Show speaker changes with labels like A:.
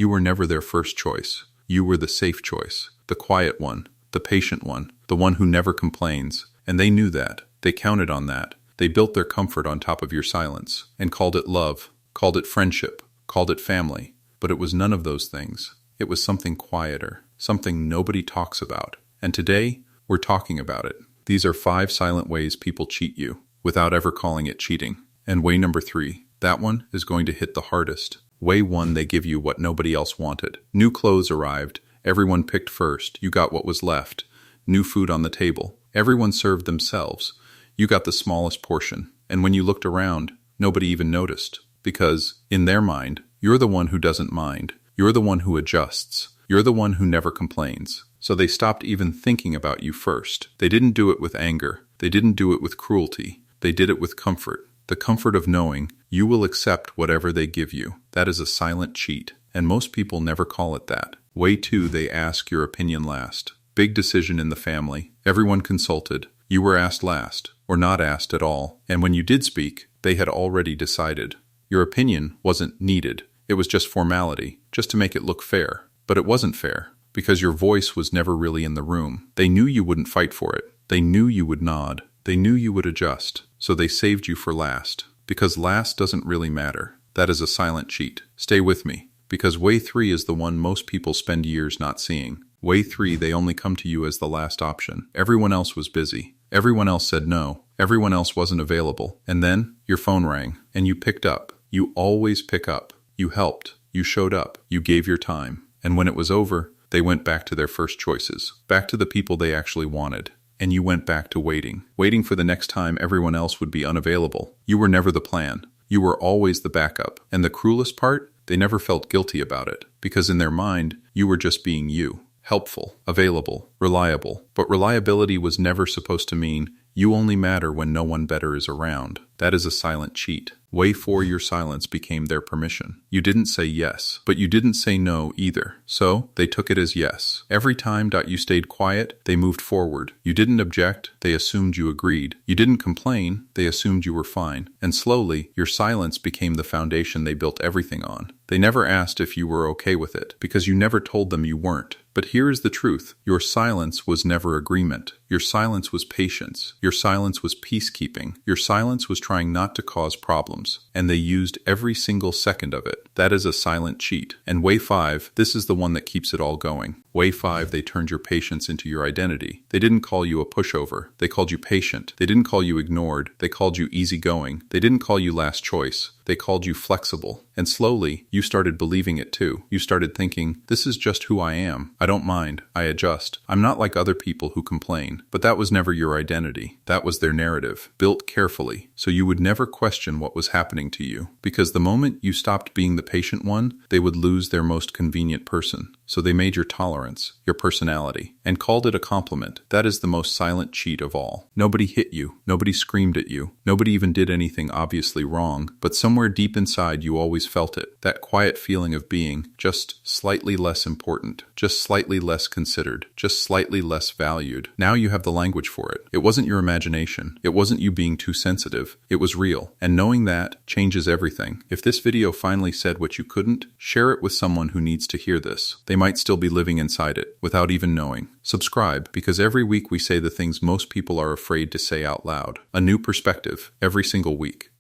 A: You were never their first choice. You were the safe choice, the quiet one, the patient one, the one who never complains. And they knew that. They counted on that. They built their comfort on top of your silence and called it love, called it friendship, called it family. But it was none of those things. It was something quieter, something nobody talks about. And today, we're talking about it. These are 5 silent ways people cheat you without ever calling it cheating. And way number 3, that one is going to hit the hardest. Way 1, they give you what nobody else wanted. New clothes arrived. Everyone picked first. You got what was left. New food on the table. Everyone served themselves. You got the smallest portion. And when you looked around, nobody even noticed. Because, in their mind, you're the one who doesn't mind. You're the one who adjusts. You're the one who never complains. So they stopped even thinking about you first. They didn't do it with anger. They didn't do it with cruelty. They did it with comfort. The comfort of knowing you will accept whatever they give you. That is a silent cheat. And most people never call it that. Way 2, they ask your opinion last. Big decision in the family. Everyone consulted. You were asked last, or not asked at all. And when you did speak, they had already decided. Your opinion wasn't needed. It was just formality, just to make it look fair. But it wasn't fair, because your voice was never really in the room. They knew you wouldn't fight for it. They knew you would nod. They knew you would adjust. So they saved you for last. Because last doesn't really matter. That is a silent cheat. Stay with me. Because way 3 is the one most people spend years not seeing. Way 3, they only come to you as the last option. Everyone else was busy. Everyone else said no. Everyone else wasn't available. And then, your phone rang, and you picked up. You always pick up. You helped. You showed up. You gave your time. And when it was over, they went back to their first choices. Back to the people they actually wanted. And you went back to waiting. Waiting for the next time everyone else would be unavailable. You were never the plan. You were always the backup. And the cruelest part? They never felt guilty about it. Because in their mind, you were just being you. Helpful, available, reliable. But reliability was never supposed to mean you only matter when no one better is around. That is a silent cheat. Way 4, your silence became their permission. You didn't say yes, but you didn't say no either. So, they took it as yes. Every time you stayed quiet, they moved forward. You didn't object, they assumed you agreed. You didn't complain, they assumed you were fine. And slowly, your silence became the foundation they built everything on. They never asked if you were okay with it, because you never told them you weren't. But here is the truth. Your silence was never agreement. Your silence was patience. Your silence was peacekeeping. Your silence was trying not to cause problems. And they used every single second of it. That is a silent cheat. And way 5, this is the one that keeps it all going. Way 5, they turned your patience into your identity. They didn't call you a pushover. They called you patient. They didn't call you ignored. They called you easygoing. They didn't call you last choice. They called you flexible. And slowly, you started believing it too. You started thinking, this is just who I am. I don't mind. I adjust. I'm not like other people who complain. But that was never your identity. That was their narrative, built carefully, so you would never question what was happening to you. Because the moment you stopped being the patient one, they would lose their most convenient person. So they made your tolerance, your personality, and called it a compliment. That is the most silent cheat of all. Nobody hit you. Nobody screamed at you. Nobody even did anything obviously wrong. But somewhere deep inside you always felt it. That quiet feeling of being just slightly less important, just slightly less considered, just slightly less valued. Now you have the language for it. It wasn't your imagination. It wasn't you being too sensitive. It was real. And knowing that changes everything. If this video finally said what you couldn't, share it with someone who needs to hear this. They might still be living inside it without even knowing. Subscribe, because every week we say the things most people are afraid to say out loud. A new perspective every single week.